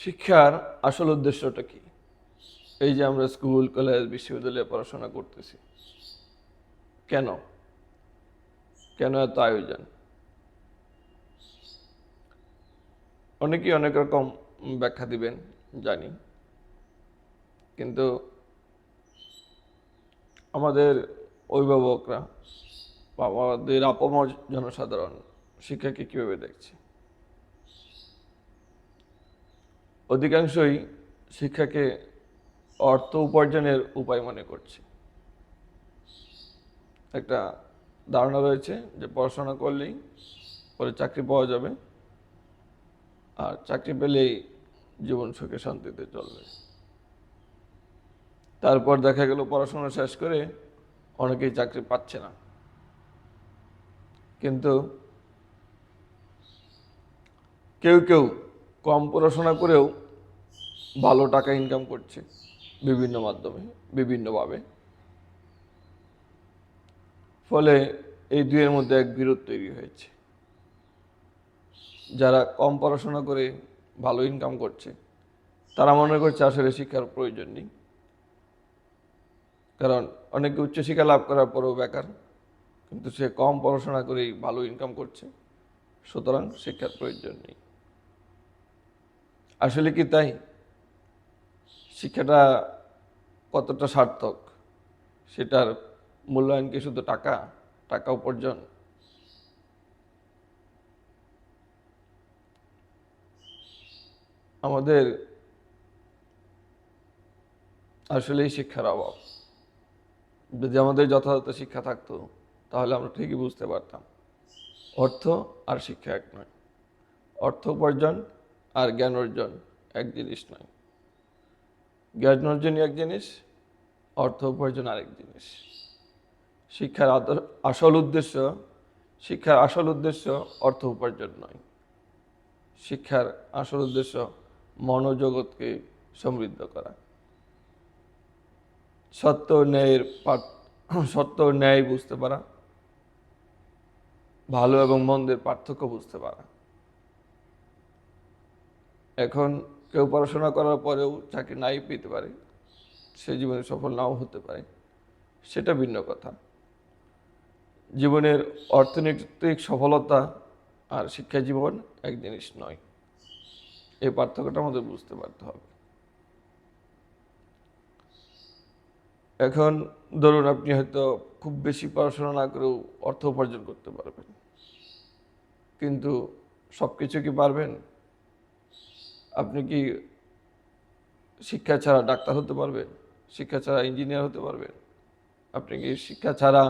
শিক্ষার আসল উদ্দেশ্যটা কি? এই যে আমরা স্কুল, কলেজ, বিশ্ববিদ্যালয়ে পড়াশোনা করতেছি, কেন? কেন এত আয়োজন? অনেকেই অনেক রকম ব্যাখ্যা দিবেন, জানি। কিন্তু আমাদের অভিভাবকরা বা আমাদের আপামর জনসাধারণ শিক্ষাকে কীভাবে দেখছে? অধিকাংশই শিক্ষাকে অর্থ উপার্জনের উপায় মনে করছে। একটা ধারণা রয়েছে যে পড়াশোনা করলেই পরে চাকরি পাওয়া যাবে, আর চাকরি পেলেই জীবন সুখে শান্তিতে চলবে। তারপর দেখা গেল পড়াশোনা শেষ করে অনেকেই চাকরি পাচ্ছে না, কিন্তু কেউ কেউ কম পড়াশোনা করেও ভালো টাকা ইনকাম করছে বিভিন্ন মাধ্যমে, বিভিন্নভাবে। ফলে এই দুইয়ের মধ্যে এক বিরোধ তৈরি হয়েছে। যারা কম পড়াশোনা করে ভালো ইনকাম করছে তারা মনে করছে আসলে শিক্ষার প্রয়োজন নেই, কারণ অনেকে উচ্চশিক্ষা লাভ করার পরেও বেকার, কিন্তু সে কম পড়াশোনা করেই ভালো ইনকাম করছে, সুতরাং শিক্ষার প্রয়োজন নেই। আসলে কি তাই? শিক্ষাটা কতটা সার্থক সেটার মূল্যায়ন কি শুধু টাকা টাকা উপার্জন? আমাদের আসলেই শিক্ষার অভাব। যদি আমাদের যথাযথ শিক্ষা থাকতো তাহলে আমরা ঠিকই বুঝতে পারতাম অর্থ আর শিক্ষা এক নয়। অর্থ উপার্জন আর জ্ঞান অর্জন এক জিনিস নয়। জ্ঞান অর্জনই এক জিনিস, অর্থ উপার্জন আরেক জিনিস। শিক্ষার আসল উদ্দেশ্য শিক্ষার আসল উদ্দেশ্য অর্থ উপার্জন নয়। শিক্ষার আসল উদ্দেশ্য মনোজগৎকে সমৃদ্ধ করা, সত্য ন্যায়ের সত্য ন্যায় বুঝতে পারা, ভালো এবং মন্দের পার্থক্য বুঝতে পারা। এখন কেউ পড়াশোনা করার পরেও চাকরি নাই পেতে পারে, সে জীবনে সফল নাও হতে পারে, সেটা ভিন্ন কথা। জীবনের অর্থনৈতিক সফলতা আর শিক্ষা জীবন এক জিনিস নয়। এই পার্থক্যটা আমাদের বুঝতে পারতে হবে। এখন ধরুন আপনি হয়তো খুব বেশি পড়াশোনা না করেও অর্থ উপার্জন করতে পারবেন, কিন্তু সব কিছু কি পারবেন? আপনি কি শিক্ষা ছাড়া ডাক্তার হতে পারবেন? শিক্ষা ছাড়া ইঞ্জিনিয়ার হতে পারবেন? আপনি কি শিক্ষা ছাড়া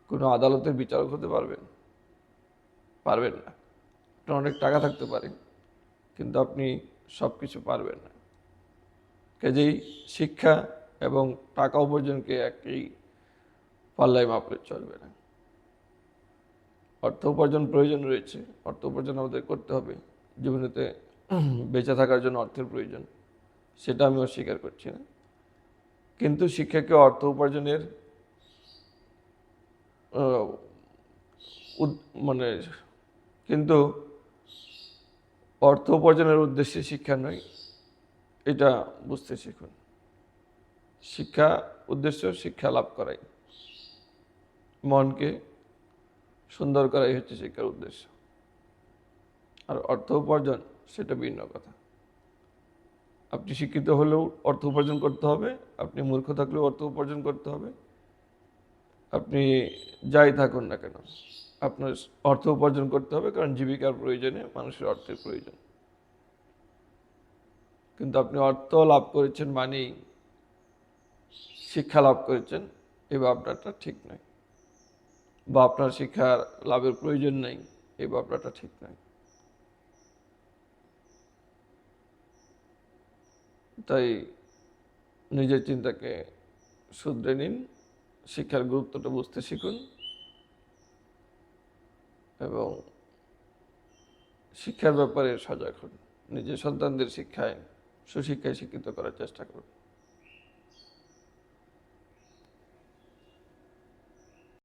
কোনো আদালতের বিচারক হতে পারবেন? পারবেন না। আপনার অনেক টাকা থাকতে পারে, কিন্তু আপনি সব কিছু পারবেন না। কাজেই শিক্ষা এবং টাকা উপার্জনকে একই পাল্লায় মাপলে চলবে না। অর্থ উপার্জন প্রয়োজন রয়েছে, অর্থ উপার্জন আমাদের করতে হবে। জীবনেতে বেঁচে থাকার জন্য অর্থের প্রয়োজন, সেটা আমি অস্বীকার করছি না। কিন্তু শিক্ষাকে অর্থ উপার্জনের মানে কিন্তু অর্থ উপার্জনের উদ্দেশ্যে শিক্ষা নয়, এটা বুঝতে শিখুন। শিক্ষা উদ্দেশ্য শিক্ষা লাভ করাই, মনকে সুন্দর করাই হচ্ছে শিক্ষার উদ্দেশ্য। আর অর্থ উপার্জন সেটা ভিন্ন কথা। আপনি শিক্ষিত হলেও অর্থ উপার্জন করতে হবে, আপনি মূর্খ থাকলেও অর্থ উপার্জন করতে হবে। আপনি যাই থাকুন না কেন, আপনার অর্থ উপার্জন করতে হবে, কারণ জীবিকার প্রয়োজনে মানুষের অর্থের প্রয়োজন। কিন্তু আপনি অর্থ লাভ করেছেন মানেই শিক্ষা লাভ করেছেন, এই ভাবনাটা ঠিক নয়। বা আপনার শিক্ষার লাভের প্রয়োজন নেই, এই ভাবনাটা ঠিক নয়। তাই নিজের চিন্তাকে শুধরে নিন, শিক্ষার গুরুত্বটা বুঝতে শিখুন এবং শিক্ষার ব্যাপারে সজাগ হন। নিজের সন্তানদের সুশিক্ষায় শিক্ষিত করার চেষ্টা করুন।